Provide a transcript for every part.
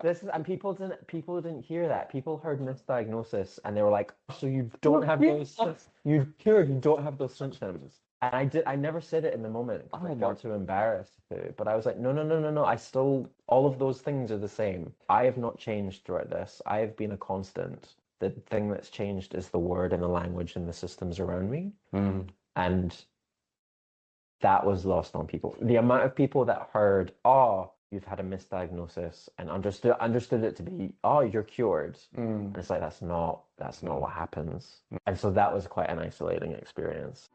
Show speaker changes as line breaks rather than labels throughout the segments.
This is, and people didn't hear that. People heard misdiagnosis and they were like, so you don't have those, you cured, you don't have those symptoms. And I never said it in the moment because I felt too embarrassed to. But I was like, no, no, no, no, no. I still, all of those things are the same. I have not changed throughout this. I have been a constant. The thing that's changed is the word and the language and the systems around me. And that was lost on people. The amount of people that heard, oh, you've had a misdiagnosis and understood it to be, oh, you're cured. And it's like that's not what happens. And so that was quite an isolating experience.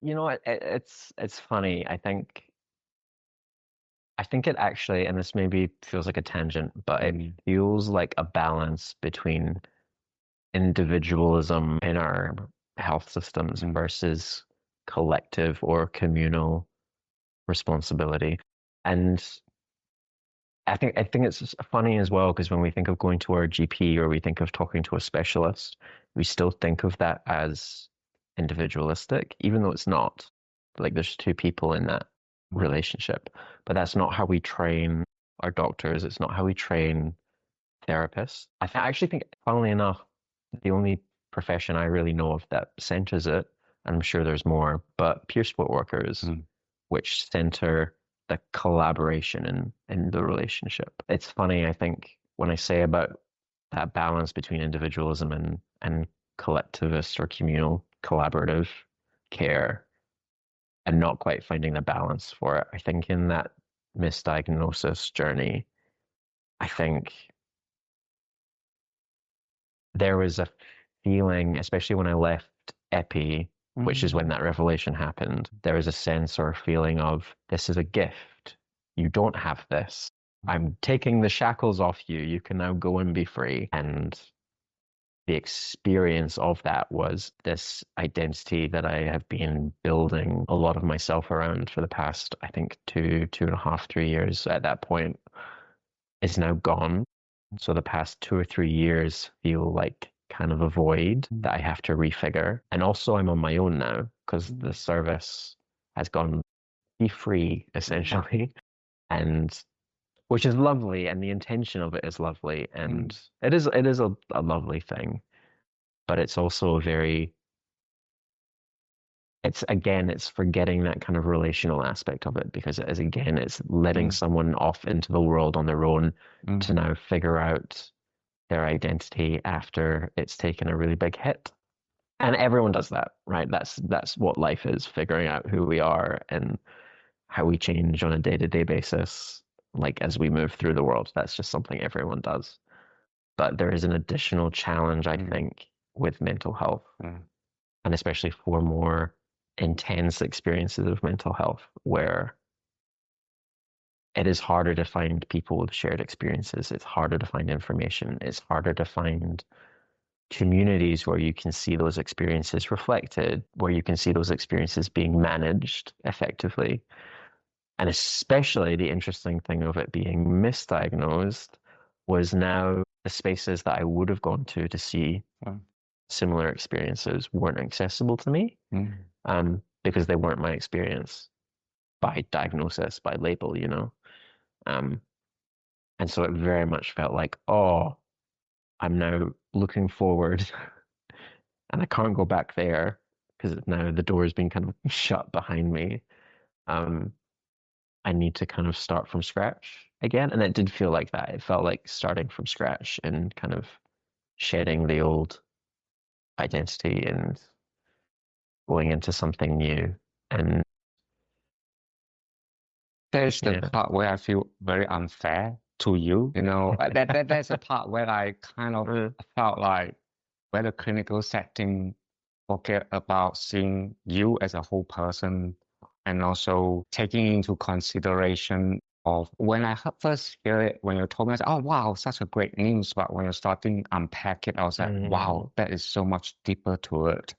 You know, it's funny. I think it actually, and this maybe feels like a tangent, but it feels like a balance between individualism in our health systems versus collective or communal responsibility. And I think it's funny as well because when we think of going to our GP or we think of talking to a specialist, we still think of that as individualistic, even though it's not. Like there's two people in that relationship, but that's not how we train our doctors. It's not how we train therapists. I actually think, funnily enough, the only profession I really know of that centers it, and I'm sure there's more, but peer support workers, which center the collaboration in the relationship. It's funny, I think, when I say about that balance between individualism and collectivist or communal collaborative care and not quite finding the balance for it. I think in that misdiagnosis journey, I think there was a feeling, especially when I left Epi, which is when that revelation happened, there was a sense or feeling of this is a gift. You don't have this. I'm taking the shackles off you. You can now go and be free. And the experience of that was this identity that I have been building a lot of myself around for the past, I think, 2.5, 3 years at that point is now gone. So the past 2 or 3 years feel like kind of a void that I have to refigure. And also I'm on my own now because the service has gone be free essentially. And which is lovely, and the intention of it is lovely, and it is a lovely thing. But it's also it's forgetting that kind of relational aspect of it because it is again it's letting someone off into the world on their own to now figure out their identity after it's taken a really big hit. And everyone does that, right? That's what life is, figuring out who we are and how we change on a day-to-day basis, like as we move through the world. That's just something everyone does. But there is an additional challenge, I think, with mental health, and especially for more intense experiences of mental health, where it is harder to find people with shared experiences. It's harder to find information. It's harder to find communities where you can see those experiences reflected, where you can see those experiences being managed effectively. And especially the interesting thing of it being misdiagnosed was now the spaces that I would have gone to see similar experiences weren't accessible to me because they weren't my experience by diagnosis, by label, you know. And so it very much felt like, oh, I'm now looking forward and I can't go back there because now the door has been kind of shut behind me. I need to kind of start from scratch again. And it did feel like that. It felt like starting from scratch and kind of shedding the old identity and going into something new. And
There's the part where I feel very unfair to you. You know, that's a part where I kind of felt like where the clinical setting forget about seeing you as a whole person and also taking into consideration of when I first hear it, when you told me, I said, oh, wow, such a great news. But when you're starting to unpack it, I was like, wow, that is so much deeper to it.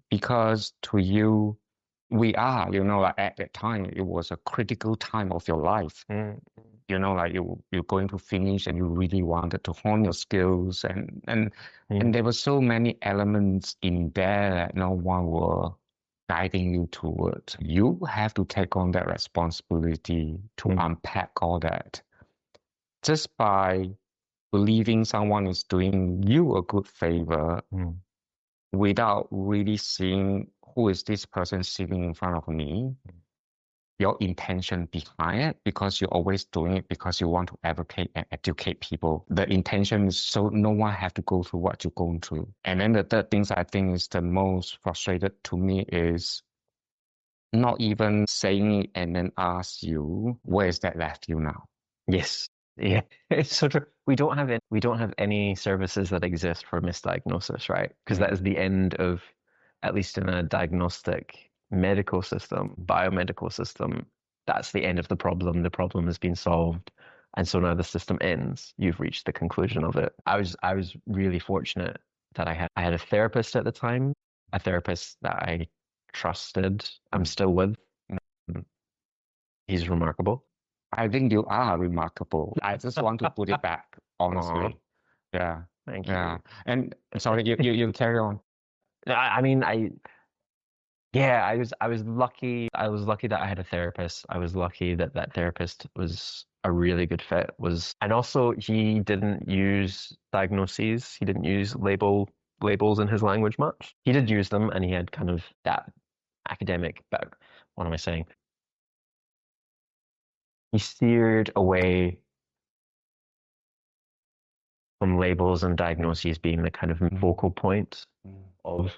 Because to you, we are, you know, like at that time, it was a critical time of your life. like you're going to finish and you really wanted to hone your skills and there were so many elements in there that no one were guiding you towards. You have to take on that responsibility to unpack all that. Just by believing someone is doing you a good favor without really seeing who is this person sitting in front of me, your intention behind it, because you're always doing it because you want to advocate and educate people. The intention is so no one have to go through what you're going through. And then the third things I think is the most frustrated to me is not even saying it and then ask you, where is that left you now?
Yes. Yeah. It's so true. We don't have any services that exist for misdiagnosis, right? Because that is the end of, at least in a diagnostic medical system, biomedical system, that's the end of the problem. The problem has been solved. And so now the system ends. You've reached the conclusion of it. I was really fortunate that I had a therapist at the time, a therapist that I trusted. I'm still with. He's remarkable.
I think you are remarkable. I just want to put it back, honestly.
Aw,
Yeah.
thank
Yeah.
you.
And sorry, you carry on.
I mean, yeah, I was lucky. I was lucky that I had a therapist. I was lucky that that therapist was a really good fit. And also he didn't use diagnoses. He didn't use labels in his language much. He did use them, and he had kind of that academic, but what am I saying? He steered away from labels and diagnoses being the kind of focal point of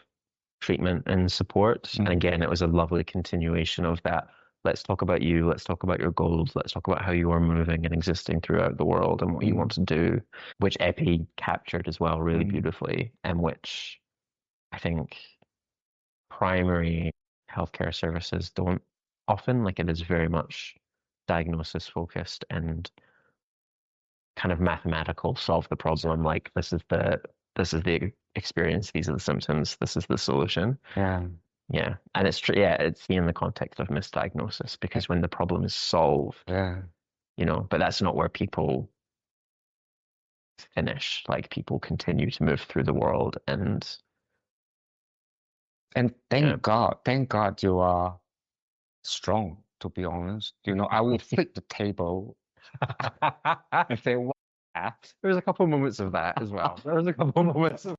treatment and support. And again, it was a lovely continuation of that. Let's talk about you. Let's talk about your goals. Let's talk about how you are moving and existing throughout the world and what you want to do, which Epi captured as well really beautifully, and which I think primary healthcare services don't often. Like, it is very much diagnosis focused and kind of mathematical, solve the problem. Like, this is the experience, these are the symptoms, this is the solution. Yeah. And it's true. Yeah, it's in the context of misdiagnosis, because when the problem is solved, but that's not where people finish. Like, people continue to move through the world and
thank God you are strong, to be honest. I will flip the table and say, what?
There was a couple moments of that as well. There was a couple moments of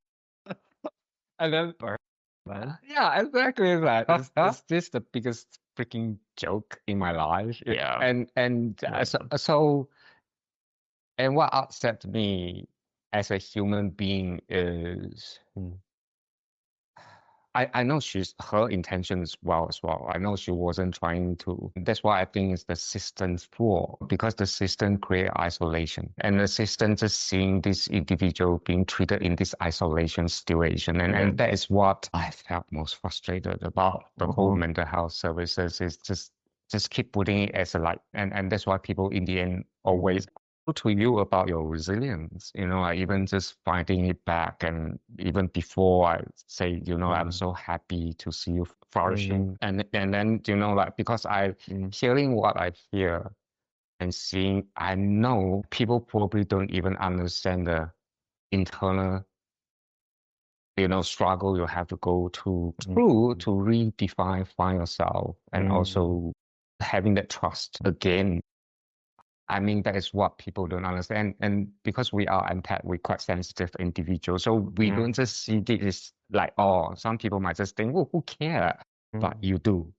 and then yeah, exactly that. It's just the biggest freaking joke in my life.
Yeah.
So and what upset me as a human being is I know her intention is well as well. I know she wasn't trying to. That's why I think it's the system's fault, because the system create isolation, and the system just seeing this individual being treated in this isolation situation, and that is what I felt most frustrated about the whole mental health services. Is just keep putting it as a like, and that's why people in the end always to you about your resilience, even just finding it back. And even before I say, I'm so happy to see you flourishing. And then, because I hearing what I hear and seeing, I know people probably don't even understand the internal, struggle you have to go through to redefine, find yourself, and also having that trust again. I mean, that is what people don't understand. And because we are empath, we're quite sensitive individuals. So we don't just see this like, oh, some people might just think, well, who cares? But you do.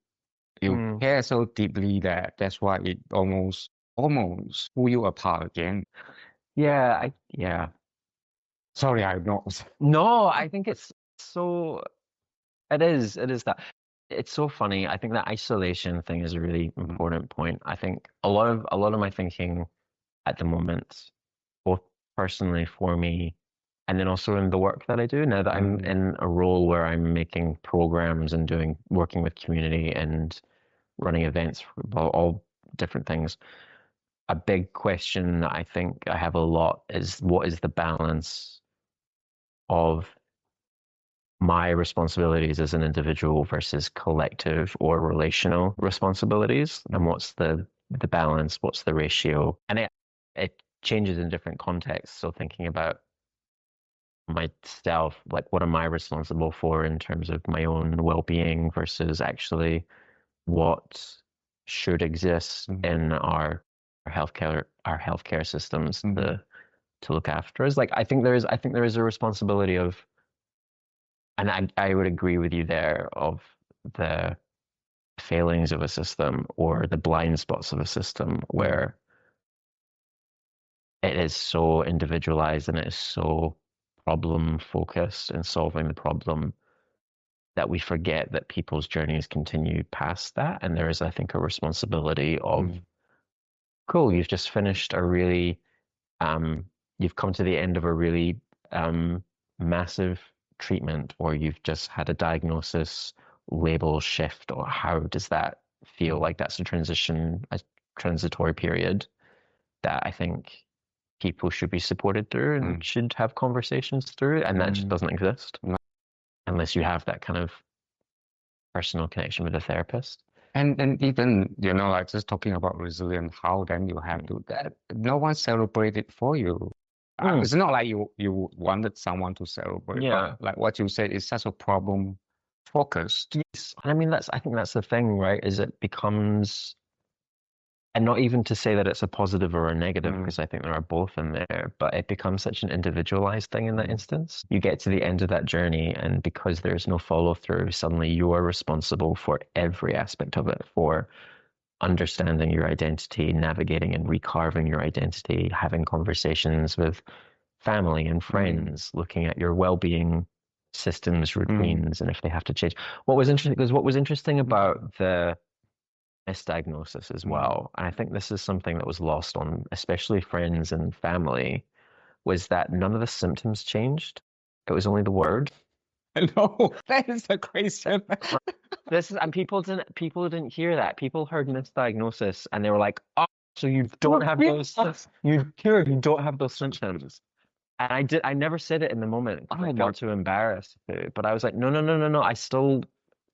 You care so deeply that that's why it almost pull you apart again.
Yeah.
Sorry, I'm not.
No, I think it is that. It's so funny. I think that isolation thing is a really important point. I think a lot of my thinking at the moment, both personally for me, and then also in the work that I do now that I'm in a role where I'm making programs and working with community and running events about all different things. A big question that I think I have a lot is, what is the balance of my responsibilities as an individual versus collective or relational responsibilities? And what's the the balance, what's the ratio, and it changes in different contexts. So thinking about myself, like what am I responsible for in terms of my own well-being versus actually what should exist in our healthcare systems to look after us. Like I think there is a responsibility of, and I would agree with you there, of the failings of a system or the blind spots of a system where it is so individualized and it is so problem focused in solving the problem that we forget that people's journeys continue past that. And there is, I think, a responsibility of, cool, you've just finished a really, you've come to the end of a really massive treatment, or you've just had a diagnosis label shift, or how does that feel? Like that's a transitory period that I think people should be supported through and should have conversations through, and that just doesn't exist unless you have that kind of personal connection with a therapist.
And even, like just talking about resilience, how then you have to that no one celebrated for you. It's not like you wanted someone to celebrate, but like what you said is such a problem focused.
Yes. I mean, I think that's the thing, right? Is it becomes, and not even to say that it's a positive or a negative, because I think there are both in there, but it becomes such an individualized thing in that instance. You get to the end of that journey, and because there's no follow through, suddenly you are responsible for every aspect of it, for understanding your identity, navigating and recarving your identity, having conversations with family and friends, looking at your well-being systems, routines, and if they have to change. What was interesting about the misdiagnosis as well, and I think this is something that was lost on especially friends and family, was that none of the symptoms changed. It was only the word.
No, that is a question.
And people didn't hear that. People heard misdiagnosis and they were like, "Oh, so you don't have those. You don't have those symptoms." And I never said it in the moment because I felt too embarrassed to. But I was like, no, no, no, no, no.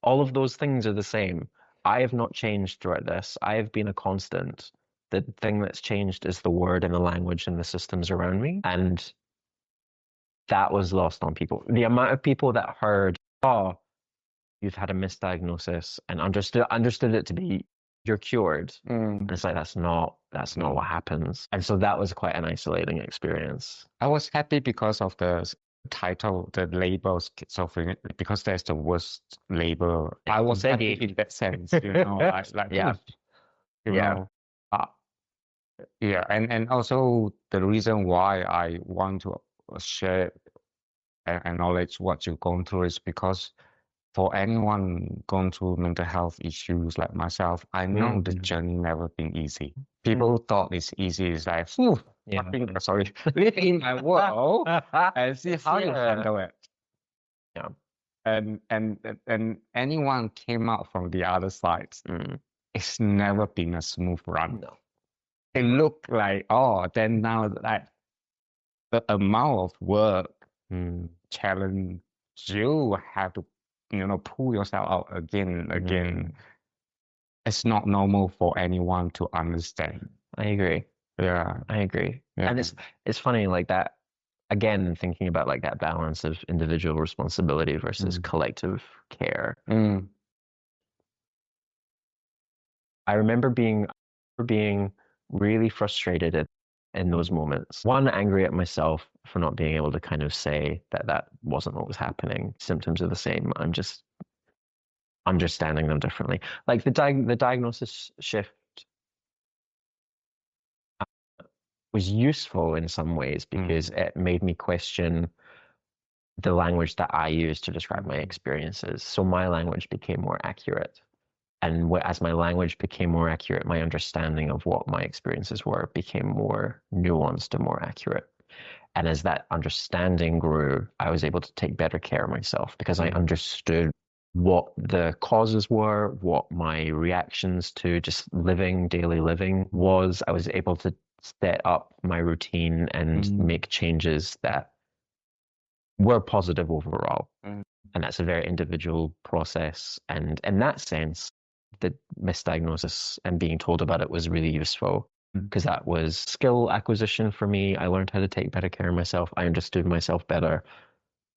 All of those things are the same. I have not changed throughout this. I have been a constant. The thing that's changed is the word and the language and the systems around me. And that was lost on people. The amount of people that heard, "Oh, you've had a misdiagnosis," and understood it to be, "You're cured." And it's like that's not what happens. And so that was quite an isolating experience.
I was happy because of the title, the label schizophrenia, because that's the worst label. I was happy in that sense, and also the reason why I want to share and acknowledge what you've gone through is because for anyone going through mental health issues like myself, I know the journey never been easy. People thought it's easy. It's like, live in my world and see how you handle it.
Yeah.
And anyone came out from the other side, it's never been a smooth run.
No.
It looked like, then now like the amount of work, challenge you have to, pull yourself out again and again. It's not normal for anyone to understand.
I agree.
Yeah.
I agree. Yeah. And it's funny, like that, again, thinking about like that balance of individual responsibility versus collective care. I remember being really frustrated in those moments. One, angry at myself for not being able to kind of say that wasn't what was happening. Symptoms are the same. I'm just understanding them differently. Like the diagnosis shift was useful in some ways because it made me question the language that I use to describe my experiences. So my language became more accurate. And as my language became more accurate, my understanding of what my experiences were became more nuanced and more accurate. And as that understanding grew, I was able to take better care of myself because I understood what the causes were, what my reactions to just daily living was. I was able to set up my routine and make changes that were positive overall. And that's a very individual process. And in that sense, the misdiagnosis and being told about it was really useful because that was skill acquisition for me. I learned how to take better care of myself. I understood myself better.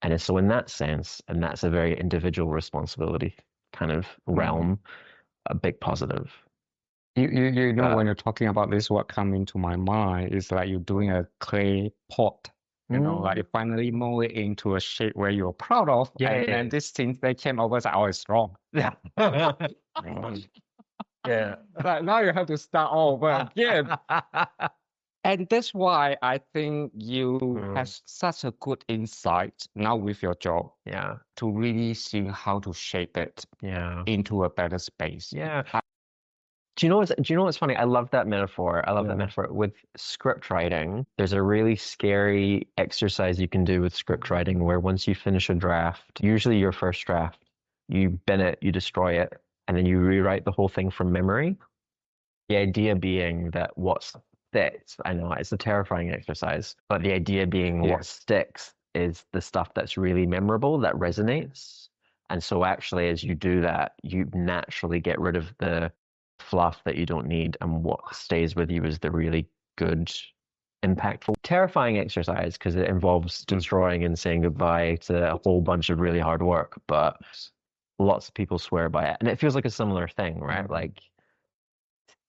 And so in that sense, and that's a very individual responsibility kind of realm, a big positive.
You know, when you're talking about this, what come into my mind is like you're doing a clay pot. You know, like you finally mold it into a shape where you're proud of. And then these things they came over, it's like, oh, it's wrong.
Yeah. Yeah.
But now you have to start all over again. And that's why I think you have such a good insight now with your job.
Yeah.
To really see how to shape it into a better space.
Yeah. Do you know what's funny? I love that metaphor. I love that metaphor. With script writing, there's a really scary exercise you can do with script writing where once you finish a draft, usually your first draft, you bin it, you destroy it, and then you rewrite the whole thing from memory. The idea being that what sticks, I know it's a terrifying exercise, but the idea being what sticks is the stuff that's really memorable, that resonates. And so actually, as you do that, you naturally get rid of the fluff that you don't need, and what stays with you is the really good, impactful, terrifying exercise because it involves destroying and saying goodbye to a whole bunch of really hard work. But lots of people swear by it, and it feels like a similar thing, right? Like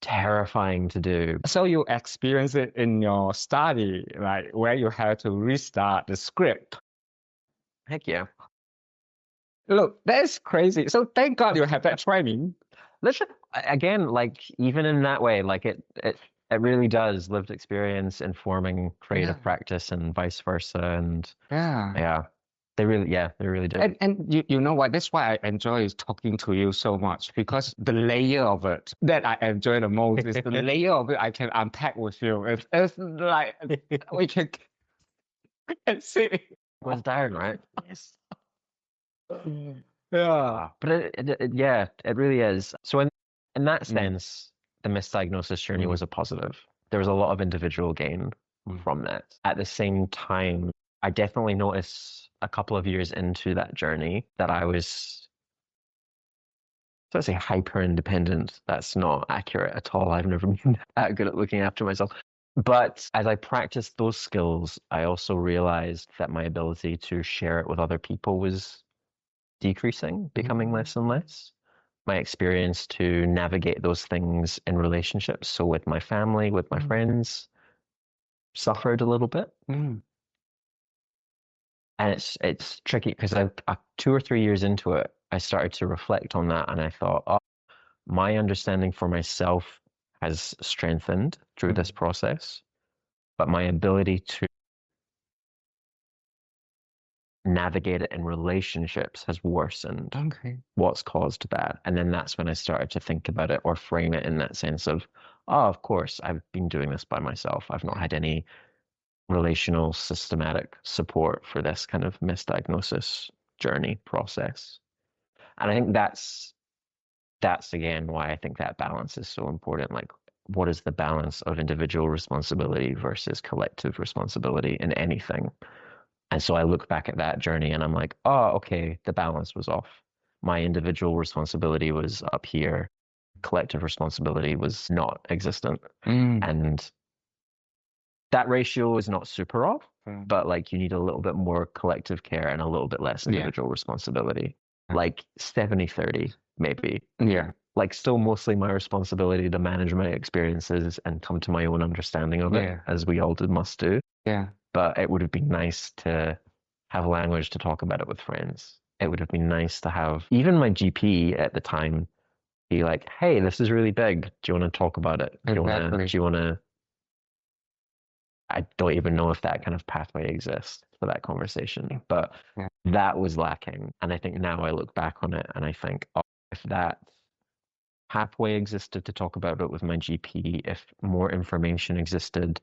terrifying to do.
So you experience it in your study, like where you had to restart the script.
Heck yeah.
Look, that's crazy. So thank God you have that training.
Listen, again, like even in that way, like it really does lived experience informing creative practice and vice versa. And they really do.
And you know what? That's why I enjoy talking to you so much, because the layer of it that I enjoy the most is the layer of it I can unpack with you. It's like we can see.
It was down, right? Yes.
Yeah.
But it really is. So in that sense, the misdiagnosis journey was a positive. There was a lot of individual gain from that. At the same time, I definitely noticed a couple of years into that journey that I was, so I say hyper independent. That's not accurate at all. I've never been that good at looking after myself. But as I practiced those skills, I also realized that my ability to share it with other people was decreasing, becoming less and less. My experience to navigate those things in relationships, so with my family, with my friends, suffered a little bit. And it's tricky because 2 or 3 years into it, I started to reflect on that, and I thought, oh, my understanding for myself has strengthened through this process, but my ability to navigate it in relationships has worsened.
Okay.
What's caused that? And then that's when I started to think about it or frame it in that sense of, oh, of course, I've been doing this by myself. I've not had any relational systematic support for this kind of misdiagnosis journey process. And I think that's again why I think that balance is so important. Like, what is the balance of individual responsibility versus collective responsibility in anything? And so I look back at that journey and I'm like, oh, okay, the balance was off. My individual responsibility was up here. Collective responsibility was not existent. And that ratio is not super off, but like you need a little bit more collective care and a little bit less individual responsibility. Like 70-30, maybe.
Yeah.
Like still mostly my responsibility to manage my experiences and come to my own understanding of it, as we all must do.
Yeah.
But it would have been nice to have language to talk about it with friends. It would have been nice to have even my GP at the time be like, hey, this is really big. Do you want to talk about it? Do you want to I don't even know if that kind of pathway exists for that conversation, but that was lacking. And I think now I look back on it and I think, oh, if that pathway existed to talk about it with my GP, if more information existed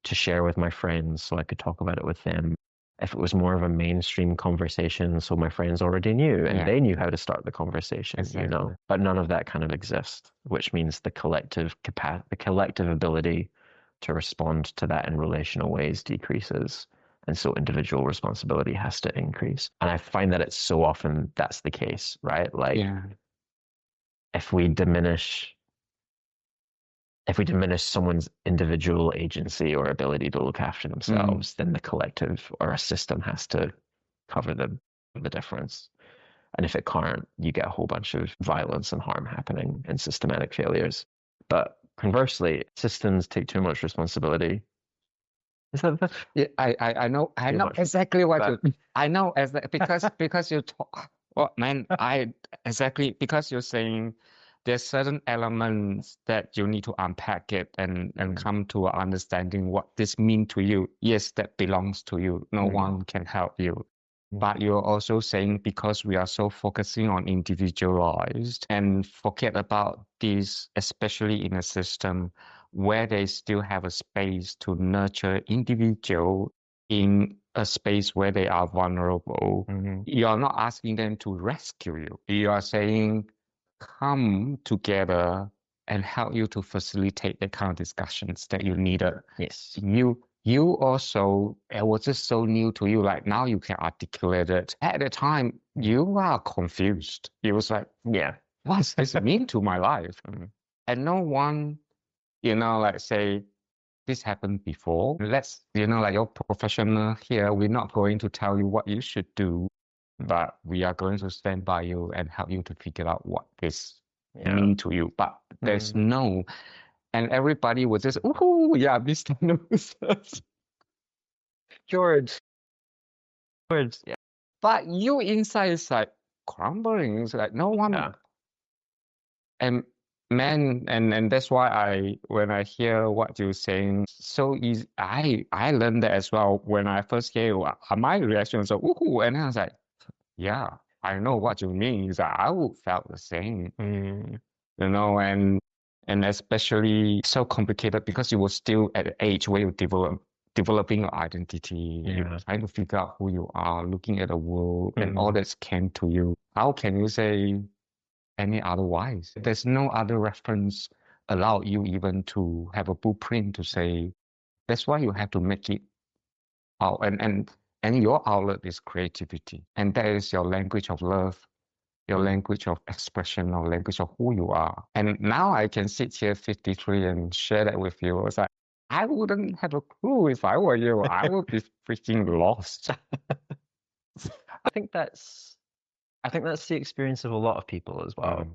to share with my friends so I could talk about it with them, if it was more of a mainstream conversation so my friends already knew and they knew how to start the conversation, you know, but none of that kind of exists, which means the collective ability to respond to that in relational ways decreases. And so individual responsibility has to increase. And I find that it's so often that's the case, right? Like if we diminish someone's individual agency or ability to look after themselves, then the collective or a system has to cover the difference. And if it can't, you get a whole bunch of violence and harm happening and systematic failures. But conversely, systems take too much responsibility. Is that the
Yeah, I know
too much?
exactly what
But
I know as because you talk. Oh man, I exactly because you're saying there's certain elements that you need to unpack it and come to an understanding what this mean to you. Yes, that belongs to you. No one can help you. But you're also saying because we are so focusing on individualized and forget about this, especially in a system where they still have a space to nurture individual in a space where they are vulnerable. You are not asking them to rescue you. You are saying, come together and help you to facilitate the kind of discussions that you needed.
yes,
You also, it was just so new to you. Like now you can articulate it. At the time, you are confused. It was like,
yeah,
what's this mean to my life? And no one, like say, this happened before. Let's, like you're professional here. We're not going to tell you what you should do, but we are going to stand by you and help you to figure out what this mean to you. But there's no, and everybody was just, oh yeah, misdiagnosis.
George, yeah,
But you inside is like crumbling. It's like no one.
yeah,
And man, and that's why when I hear what you're saying, so easy. I learned that as well when I first hear you. My reaction was like, ooh, and I was like, yeah, I know what you mean. Is I would felt the same, and especially so complicated because you were still at the age where you developing your identity, you're trying to figure out who you are, looking at the world, and all that's came to you. How can you say any otherwise? There's no other reference allow you even to have a blueprint to say that's why you have to make it out and your outlet is creativity. And that is your language of love, your language of expression, or language of who you are. And now I can sit here 53 and share that with you. It's like I wouldn't have a clue if I were you. I would be freaking lost.
I think that's the experience of a lot of people as well.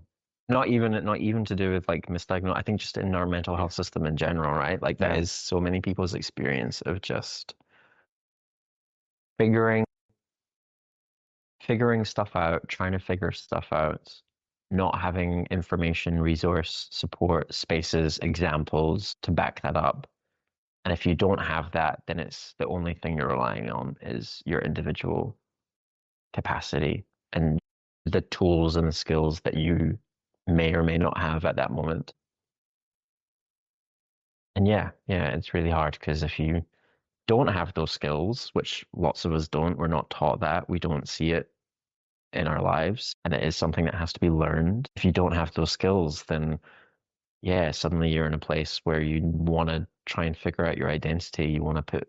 Not even to do with like misdiagnosis. I think just in our mental health system in general, right? Like that is so many people's experience of just figuring stuff out, trying to figure stuff out, not having information, resource, support, spaces, examples to back that up. And if you don't have that, then it's the only thing you're relying on is your individual capacity and the tools and the skills that you may or may not have at that moment. And yeah, it's really hard because if you don't have those skills, which lots of us don't, we're not taught that, we don't see it in our lives, and it is something that has to be learned. If you don't have those skills, then yeah, suddenly you're in a place where you want to try and figure out your identity. You want to put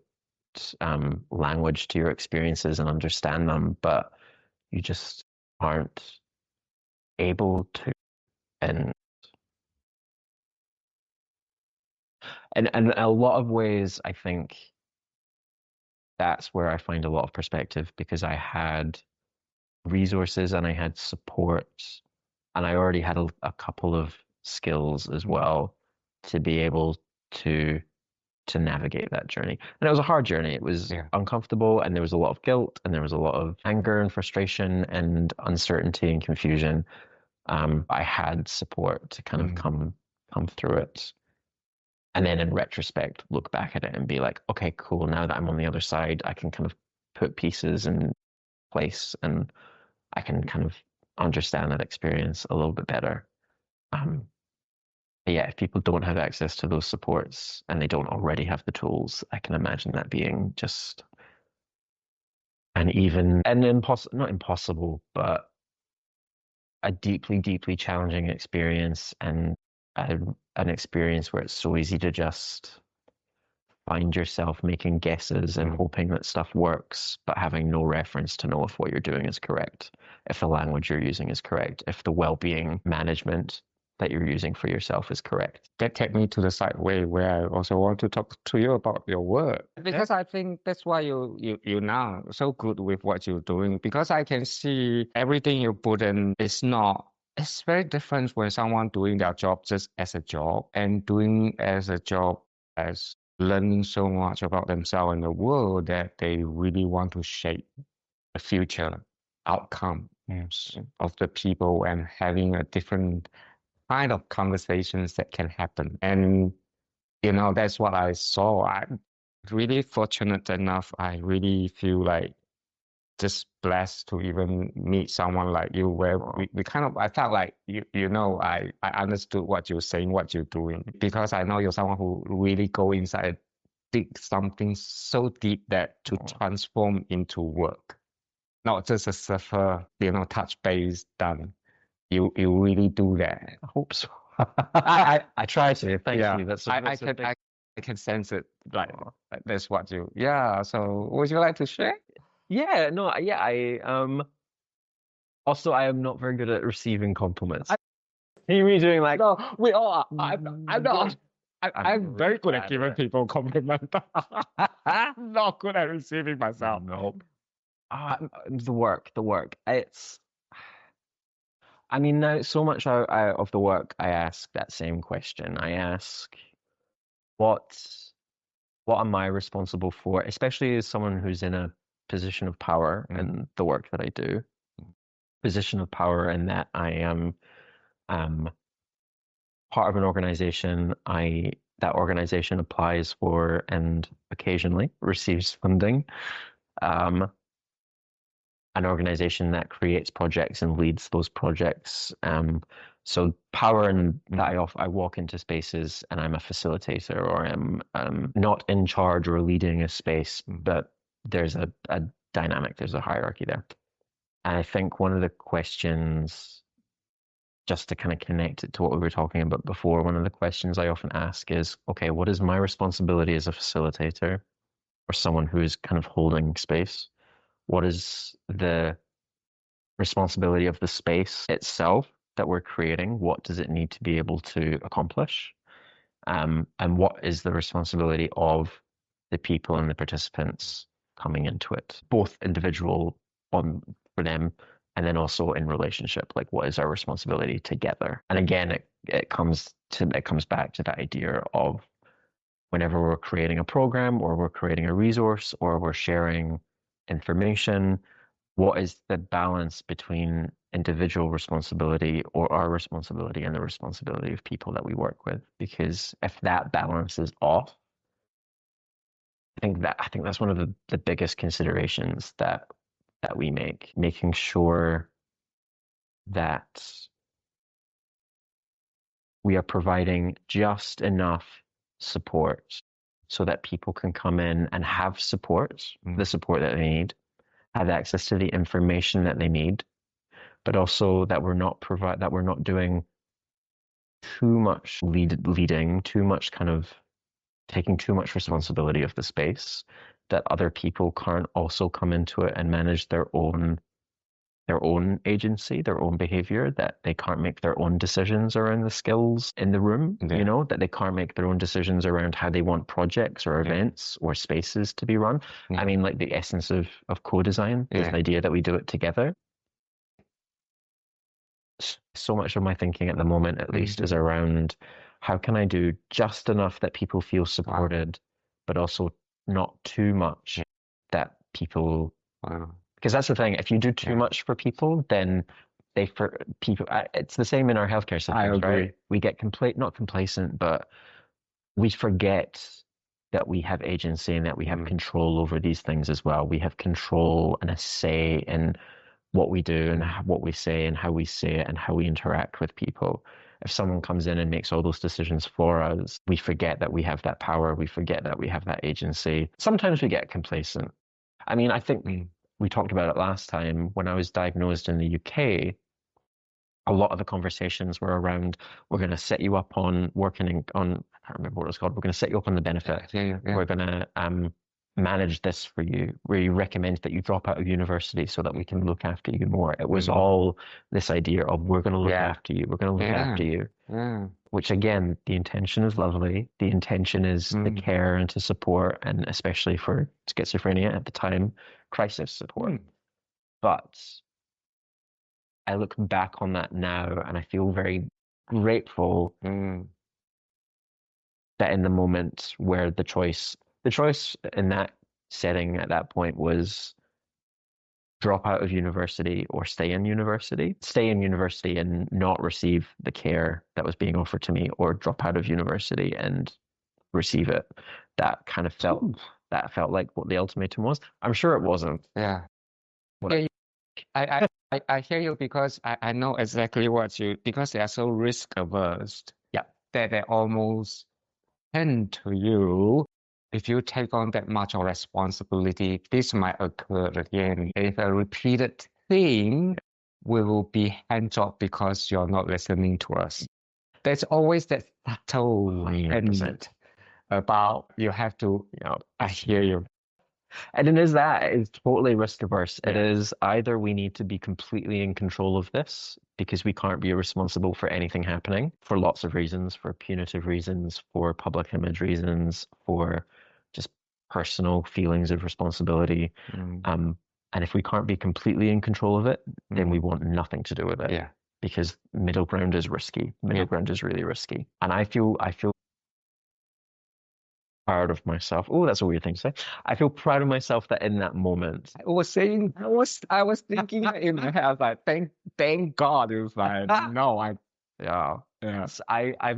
language to your experiences and understand them, but you just aren't able to. And in a lot of ways, I think that's where I find a lot of perspective because I had resources and I had support and I already had a couple of skills as well to be able to navigate that journey. And it was a hard journey. It was uncomfortable and there was a lot of guilt and there was a lot of anger and frustration and uncertainty and confusion. I had support to kind of come through it. And then in retrospect, look back at it and be like, okay, cool. Now that I'm on the other side, I can kind of put pieces in place and I can kind of understand that experience a little bit better. Yeah, if people don't have access to those supports and they don't already have the tools, I can imagine that being just not impossible, but a deeply, deeply challenging experience and an experience where it's so easy to just find yourself making guesses and hoping that stuff works, but having no reference to know if what you're doing is correct, if the language you're using is correct, if the well-being management that you're using for yourself is correct.
That take me to the side way where I also want to talk to you about your work, because I think that's why you now so good with what you're doing, because I can see everything you put in is not. It's very different when someone doing their job just as a job and doing as a job as learning so much about themselves and the world that they really want to shape the future outcome of the people and having a different kind of conversations that can happen. And, that's what I saw. I'm really fortunate enough. I really feel like just blessed to even meet someone like you, where we kind of, I felt like, I understood what you're saying, what you're doing, because I know you're someone who really go inside, dig something so deep that to transform into work, not just a surfer, touch base done. You really do that.
I hope so. I try to. Thank you. That's
I can sense it. Like that's what you. Yeah. So would you like to share?
Yeah. No. Yeah. Also, I am not very good at receiving compliments. Hear me doing like.
No, we all are. I'm not. I'm very good at giving people compliments. I'm not good at receiving myself.
Nope. The work. I mean, now so much of the work, I ask that same question. I ask, what am I responsible for, especially as someone who's in a position of power in the work that I do, position of power in that I am part of an organization. That organization applies for and occasionally receives funding. An organization that creates projects and leads those projects. So power, and that I walk into spaces and I'm a facilitator, or I'm not in charge or leading a space, but there's a dynamic, there's a hierarchy there. And I think one of the questions, just to kind of connect it to what we were talking about before, one of the questions I often ask is, okay, what is my responsibility as a facilitator or someone who is kind of holding space? What is the responsibility of the space itself that we're creating? What does it need to be able to accomplish? And what is the responsibility of the people and the participants coming into it, both individual for them, and then also in relationship, like what is our responsibility together? And again, it comes back to the idea of whenever we're creating a program or we're creating a resource or we're sharing information, what is the balance between individual responsibility or our responsibility and the responsibility of people that we work with? Because if that balance is off, I think that's one of the biggest considerations that we make, making sure that we are providing just enough support so that people can come in and have support, the support that they need, have access to the information that they need, but also that we're not doing too much leading, too much kind of taking too much responsibility of the space, that other people can't also come into it and manage their own agency, their own behavior, that they can't make their own decisions around the skills in the room, that they can't make their own decisions around how they want projects or events or spaces to be run. I mean, like the essence of co-design is the idea that we do it together. So much of my thinking at the moment, at least, is around how can I do just enough that people feel supported, but also not too much that people... Because that's the thing. If you do too much for people, then it's the same in our healthcare systems, right? We get not complacent, but we forget that we have agency and that we have control over these things as well. We have control and a say in what we do and what we say and how we say it and how we interact with people. If someone comes in and makes all those decisions for us, we forget that we have that power. We forget that we have that agency. Sometimes we get complacent. I mean, I think we talked about it last time when I was diagnosed in the UK. a lot of the conversations were around, we're going to set you up on working on, I can't remember what it was called. We're going to set you up on the benefit.
Yeah.
We're going to manage this for you. We recommend that you drop out of university so that we can look after you more. It was all this idea of, we're going to look after you. We're going to look after you. Which again, the intention is lovely. The intention is the care and to support, and especially for schizophrenia at the time, crisis support. But I look back on that now and I feel very grateful that in the moment where the choice in that setting at that point was drop out of university or stay in university. Stay in university and not receive the care that was being offered to me, or drop out of university and receive it. That kind of felt like what the ultimatum was. I'm sure it wasn't.
Yeah. I hear you, because I know exactly because they are so risk averse.
Yeah.
That they almost tend to you, if you take on that much of responsibility, this might occur again. If a repeated thing, we will be hands off because you're not listening to us. There's always that subtle hint about you have to, I hear you.
And it's totally risk averse. It is either we need to be completely in control of this because we can't be responsible for anything happening for lots of reasons, for punitive reasons, for public image reasons, for just personal feelings of responsibility. And if we can't be completely in control of it, then we want nothing to do with it.
Yeah.
Because middle ground is risky. Middle ground is really risky. And I feel proud of myself. Oh, that's a weird thing to say. I feel proud of myself that in that moment,
I was thinking in my head, like, thank God. It was like, no,
I've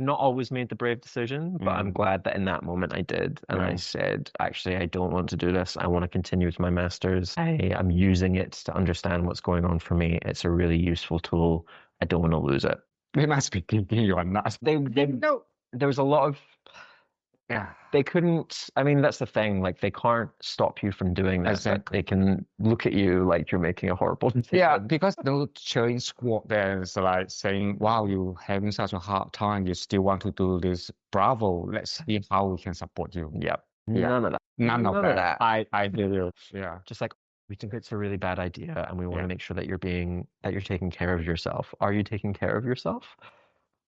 not always made the brave decision, but I'm glad that in that moment I did. And I said, actually, I don't want to do this. I want to continue with my master's. I'm using it to understand what's going on for me. It's a really useful tool. I don't want to lose it.
They must be thinking you are nuts.
No, there was a lot of, they couldn't, I mean, that's the thing, like, they can't stop you from doing that.
Exactly.
They can look at you like you're making a horrible decision.
Yeah, because no cheering squad there is like saying, wow, you're having such a hard time, you still want to do this, bravo, let's see how we can support you.
Yep. None of that.
None of that. I hear you. Yeah.
Just like, we think it's a really bad idea and we want to make sure that you're taking care of yourself. Are you taking care of yourself?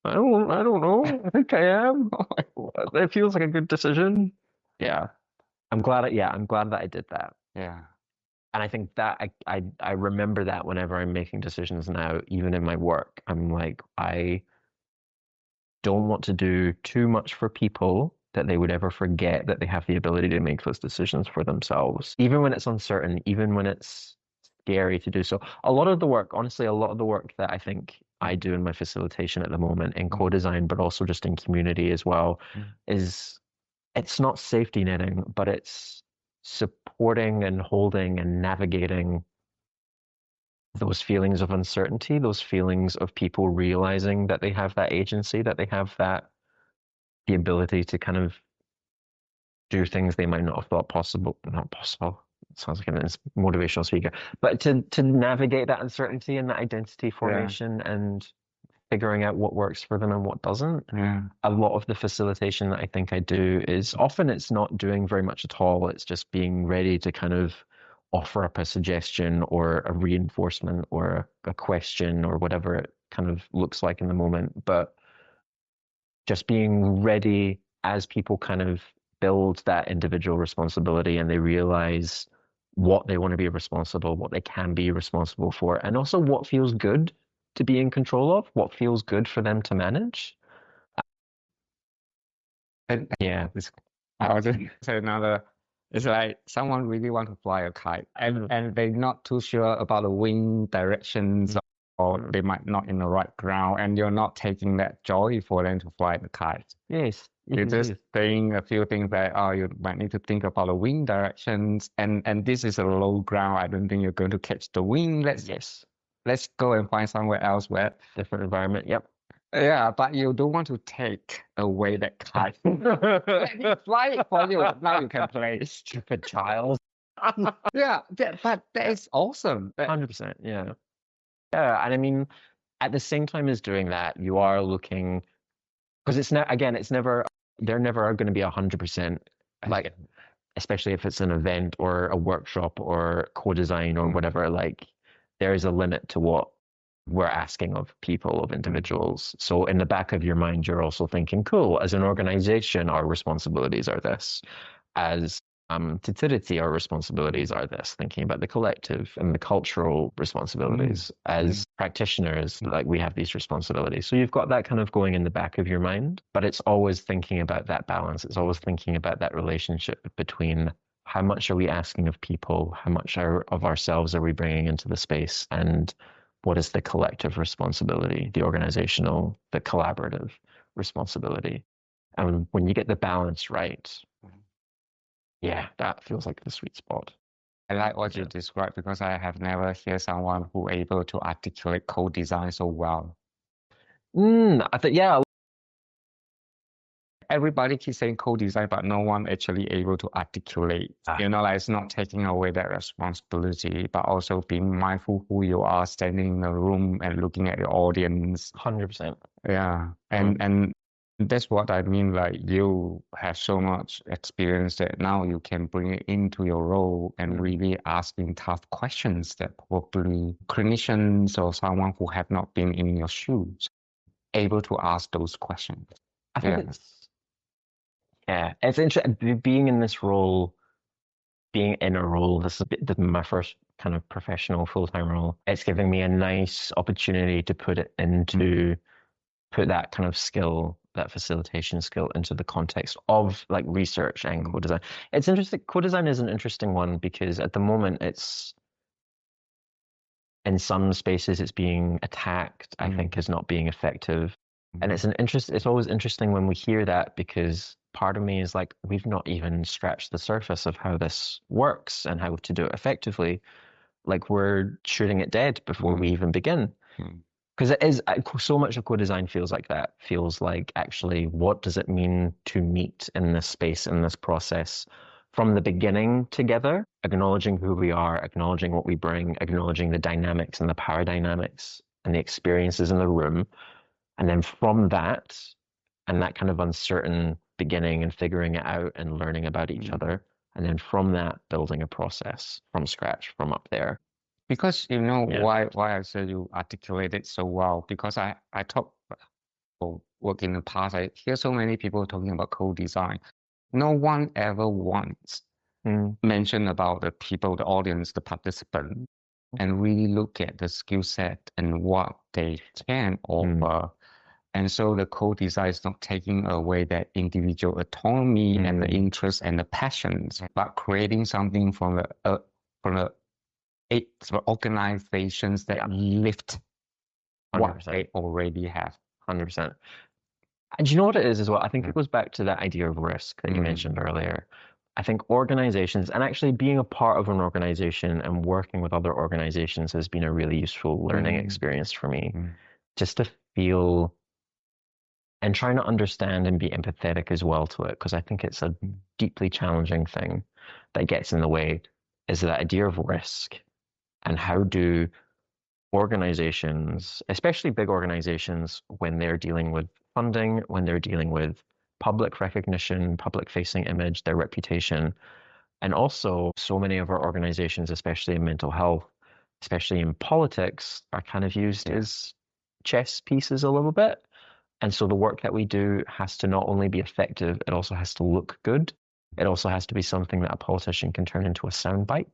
I don't know. I think I am. It feels like a good decision. Yeah. I'm glad that I did that.
Yeah.
And I think that I remember that whenever I'm making decisions now, even in my work, I'm like, I don't want to do too much for people that they would ever forget that they have the ability to make those decisions for themselves, even when it's uncertain, even when it's scary to do so. Honestly, a lot of the work that I think I do in my facilitation at the moment in co-design, but also just in community as well, it's not safety netting, but it's supporting and holding and navigating those feelings of uncertainty, those feelings of people realizing that they have that agency, that they have the ability to kind of do things they might not have thought possible. Not possible. Sounds like a motivational speaker, but to navigate that uncertainty and that identity formation and figuring out what works for them and what doesn't. A lot of the facilitation that I think I do is often it's not doing very much at all. It's just being ready to kind of offer up a suggestion or a reinforcement or a question or whatever it kind of looks like in the moment. But just being ready as people kind of build that individual responsibility and they realize what they want to be responsible, what they can be responsible for, and also what feels good to be in control of, what feels good for them to manage.
And I was just say another. It's like someone really want to fly a kite, and they're not too sure about the wind directions, or they might not in the right ground, and you're not taking that joy for them to fly the kite.
Yes.
You're just saying a few things that, you might need to think about the wind directions, and this is a low ground. I don't think you're going to catch the wind. Let's go and find somewhere else where
different environment. Yep.
Yeah, but you don't want to take away that kite. Let me fly it for you. Now you can play.
Stupid child.
Yeah, but that is awesome.
100%. Yeah. Yeah, and I mean, at the same time as doing that, you are looking, because it's not, again, it's never, they're never going to be 100%, like, especially if it's an event or a workshop or co-design or whatever, like there is a limit to what we're asking of people, of individuals. So in the back of your mind, you're also thinking, cool, as an organization, our responsibilities are this. As Titiriti, our responsibilities are this, thinking about the collective and the cultural responsibilities. As practitioners, like we have these responsibilities. So you've got that kind of going in the back of your mind, but it's always thinking about that balance. It's always thinking about that relationship between how much are we asking of people, how much of ourselves are we bringing into the space, and what is the collective responsibility, the organizational, the collaborative responsibility. And when you get the balance right, yeah, that feels like the sweet spot.
I like what you described because I have never heard someone who able to articulate co-design so well.
I think, yeah,
Everybody keeps saying co-design, but no one actually able to articulate. Like it's not taking away that responsibility, but also being mindful who you are standing in the room and looking at the audience.
100%.
Yeah. And that's what I mean. Like you have so much experience that now you can bring it into your role and really asking tough questions that probably clinicians or someone who have not been in your shoes able to ask those questions.
I think it's interesting being in this role, being in a role. This is my first kind of professional full-time role. It's giving me a nice opportunity to put that kind of skill, that facilitation skill into the context of like research and co-design. It's interesting. Co-design is an interesting one because at the moment it's in some spaces it's being attacked, I think, as not being effective. And it's always interesting when we hear that because part of me is like, we've not even scratched the surface of how this works and how to do it effectively. Like we're shooting it dead before we even begin. Because it is so much of co-design feels like that. Feels like actually, what does it mean to meet in this space, in this process, from the beginning together, acknowledging who we are, acknowledging what we bring, acknowledging the dynamics and the power dynamics and the experiences in the room. And then from that, and that kind of uncertain beginning and figuring it out and learning about each other. And then from that, building a process from scratch, from up there.
Because why I said you articulated so well, because I talk or work in the past, I hear so many people talking about co-design. No one ever once mentioned about the people, the audience, the participant, and really look at the skill set and what they can offer. And so the co-design is not taking away that individual autonomy and the interest and the passions, but creating something from the organizations that lift 100%. What they already have.
100%. And you know what it is as well? I think it goes back to that idea of risk that you mentioned earlier. I think organizations and actually being a part of an organization and working with other organizations has been a really useful learning experience for me. Just to feel and trying to understand and be empathetic as well to it, because I think it's a deeply challenging thing that gets in the way, is that idea of risk and how do organizations, especially big organizations, when they're dealing with funding, when they're dealing with public recognition, public facing image, their reputation, and also so many of our organizations, especially in mental health, especially in politics, are kind of used as chess pieces a little bit. And so the work that we do has to not only be effective, it also has to look good. It also has to be something that a politician can turn into a soundbite.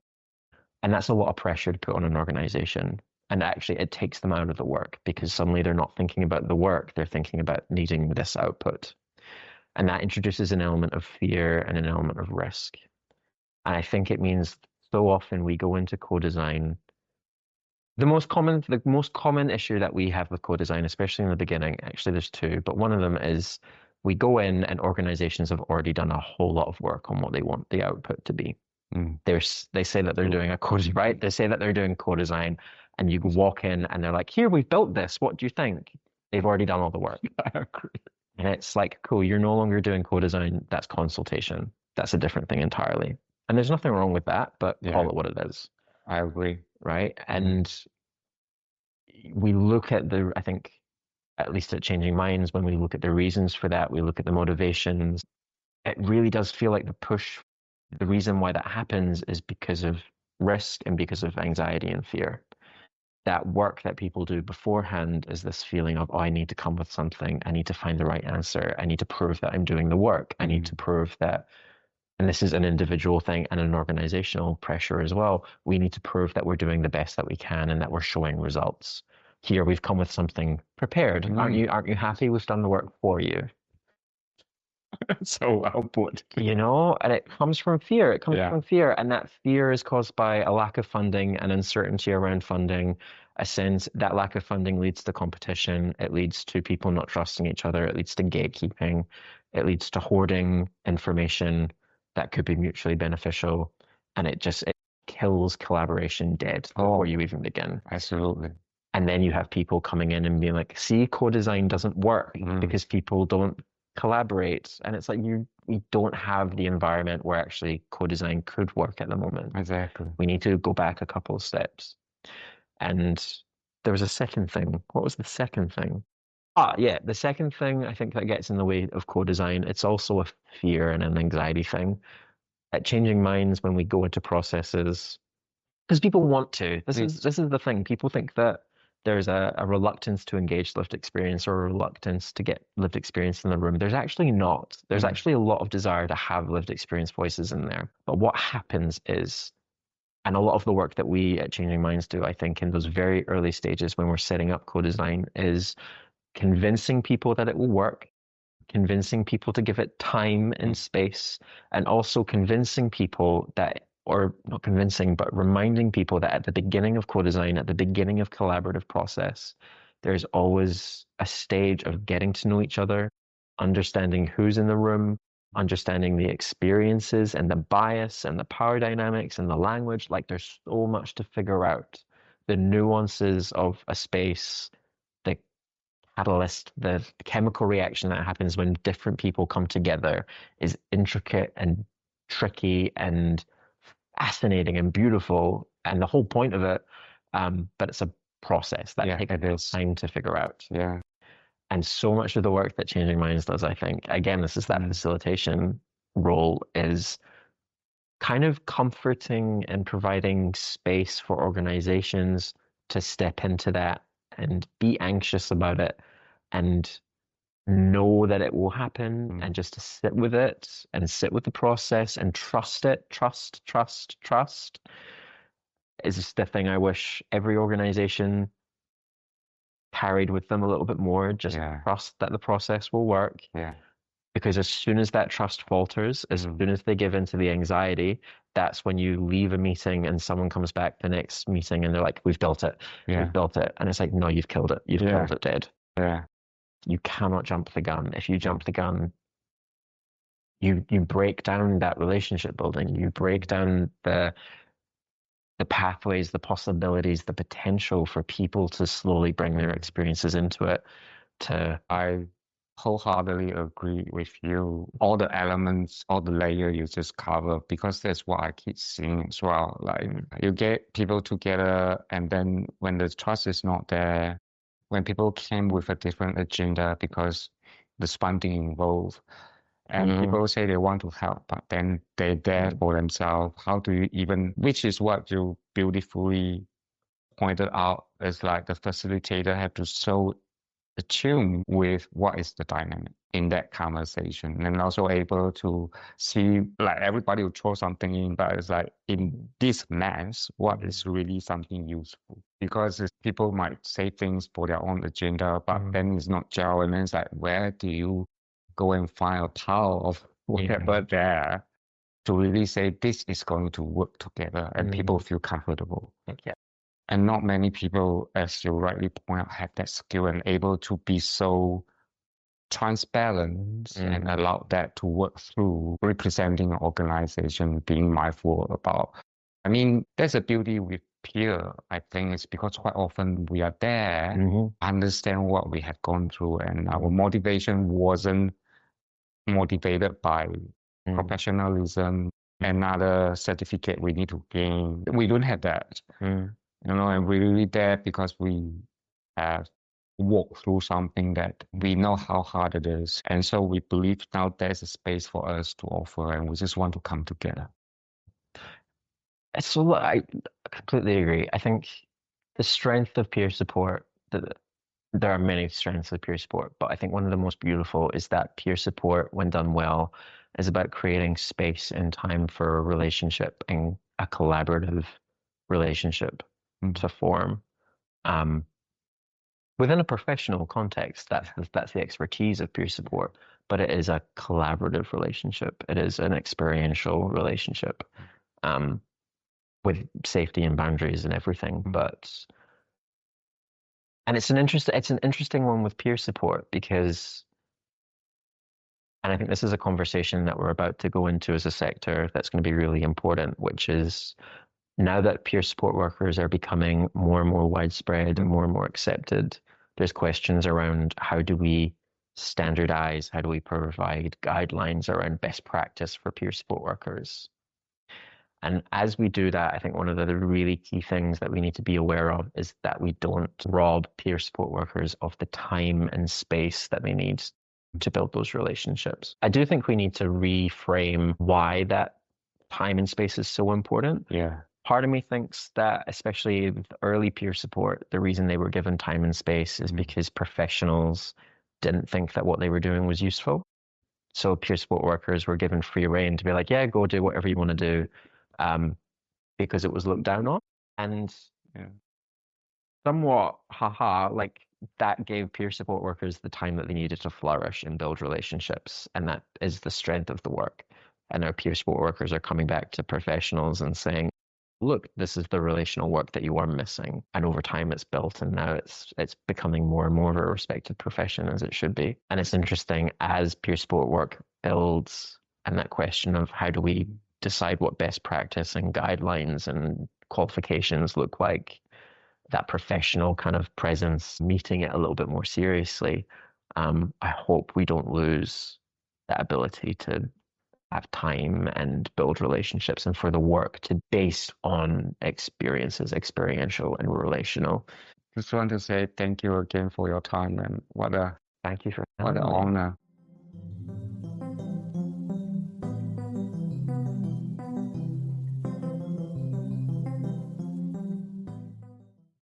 And that's a lot of pressure to put on an organization. And actually, it takes them out of the work because suddenly they're not thinking about the work, they're thinking about needing this output. And that introduces an element of fear and an element of risk. And I think it means so often we go into co-design. The most common issue that we have with co-design, especially in the beginning, actually there's two, but one of them is we go in and organizations have already done a whole lot of work on what they want the output to be. They say that they're doing a co-design, right? They say that they're doing co-design, and you walk in and they're like, "Here, we've built this. What do you think?" They've already done all the work. I agree. And it's like, cool, you're no longer doing co-design. That's consultation. That's a different thing entirely. And there's nothing wrong with that, but call it what it is.
I agree.
Right? And we look at I think, at least at Changing Minds, when we look at the reasons for that, we look at the motivations, it really does feel like the reason why that happens is because of risk and because of anxiety and fear. That work that people do beforehand is this feeling of, oh, I need to come with something. I need to find the right answer. I need to prove that I'm doing the work. I need to prove that, and this is an individual thing and an organizational pressure as well. We need to prove that we're doing the best that we can and that we're showing results. Here we've come with something prepared. Aren't you happy we've done the work for you?
So well put.
And it comes from fear. It comes from fear. And that fear is caused by a lack of funding and uncertainty around funding. A sense that lack of funding leads to competition. It leads to people not trusting each other. It leads to gatekeeping. It leads to hoarding information that could be mutually beneficial. And it kills collaboration dead before you even begin.
Absolutely.
And then you have people coming in and being like, see, co-design doesn't work because people don't collaborate. And it's like we don't have the environment where actually co-design could work at the moment.
Exactly.
We need to go back a couple of steps. And there was a second thing. What was the second thing? Yeah, the second thing I think that gets in the way of co-design, it's also a fear and an anxiety thing. At Changing Minds, when we go into processes, because people want to. This is the thing. People think that there's a reluctance to engage lived experience or a reluctance to get lived experience in the room. There's actually not. There's actually a lot of desire to have lived experience voices in there. But what happens is, and a lot of the work that we at Changing Minds do, I think, in those very early stages when we're setting up co-design, is convincing people that it will work, convincing people to give it time and space, and also convincing people that, or not convincing, but reminding people that at the beginning of co-design, at the beginning of collaborative process, there's always a stage of getting to know each other, understanding who's in the room, understanding the experiences and the bias and the power dynamics and the language. Like there's so much to figure out. The nuances of a space, the catalyst, the chemical reaction that happens when different people come together is intricate and tricky and fascinating and beautiful, and the whole point of it. But it's a process that takes time to figure out.
Yeah.
And so much of the work that Changing Minds does, I think, again, this is that facilitation role, is kind of comforting and providing space for organizations to step into that and be anxious about it and know that it will happen and just to sit with it and sit with the process and trust it. Trust is the thing I wish every organization carried with them a little bit more. Just trust that the process will work.
Yeah.
Because as soon as that trust falters, as soon as they give into the anxiety, that's when you leave a meeting and someone comes back the next meeting and they're like, we've built it. We've built it. And it's like, no, you've killed it. You've killed it dead.
Yeah.
You cannot jump the gun. If you jump the gun, you break down that relationship building. You break down the pathways, the possibilities, the potential for people to slowly bring their experiences into it.
I wholeheartedly agree with you. All the elements, all the layers you just cover, because that's what I keep seeing as well. Like you get people together, and then when the trust is not there, when people came with a different agenda because there's funding involved, and people say they want to help, but then they're there for themselves. How do you even, which is what you beautifully pointed out, is like the facilitator have to so attune with what is the dynamic in that conversation, and also able to see, like everybody will throw something in, but it's like in this mess, what is really something useful? Because people might say things for their own agenda, but then it's not gel, and then it's like, where do you go and find a pile of whatever there to really say this is going to work together and people feel comfortable? And not many people, as you rightly point out, have that skill and able to be so transparent and allow that to work through representing an organization, being mindful about. I mean, there's a beauty with peer, I think, it's because quite often we are there, understand what we had gone through, and our motivation wasn't motivated by professionalism, another certificate we need to gain. We don't have that. And we're really there because we have walked through something that we know how hard it is. And so we believe now there's a space for us to offer, and we just want to come together.
So I completely agree. I think the strength of peer support, there are many strengths of peer support, but I think one of the most beautiful is that peer support, when done well, is about creating space and time for a relationship and a collaborative relationship to form. Within a professional context, that's the expertise of peer support, but it is a collaborative relationship. It is an experiential relationship, with safety and boundaries and everything. And it's an interesting one with peer support because, and I think this is a conversation that we're about to go into as a sector that's going to be really important, which is now that peer support workers are becoming more and more widespread and more accepted, there's questions around how do we standardize, how do we provide guidelines around best practice for peer support workers? And as we do that, I think one of the really key things that we need to be aware of is that we don't rob peer support workers of the time and space that they need to build those relationships. I do think we need to reframe why that time and space is so important.
Yeah.
Part of me thinks that, especially with early peer support, the reason they were given time and space is because professionals didn't think that what they were doing was useful. So peer support workers were given free rein to be like, yeah, go do whatever you want to do, because it was looked down on. And somewhat, like that gave peer support workers the time that they needed to flourish and build relationships. And that is the strength of the work. And our peer support workers are coming back to professionals and saying, look, this is the relational work that you are missing. And over time it's built, and now it's becoming more and more of a respected profession, as it should be. And it's interesting as peer support work builds, and that question of how do we decide what best practice and guidelines and qualifications look like, that professional kind of presence, meeting it a little bit more seriously. I hope we don't lose that ability to have time and build relationships, and for the work to based on experiences, experiential and relational.
Just want to say thank you again for your time, and
Thank you for
what an
having me.
honor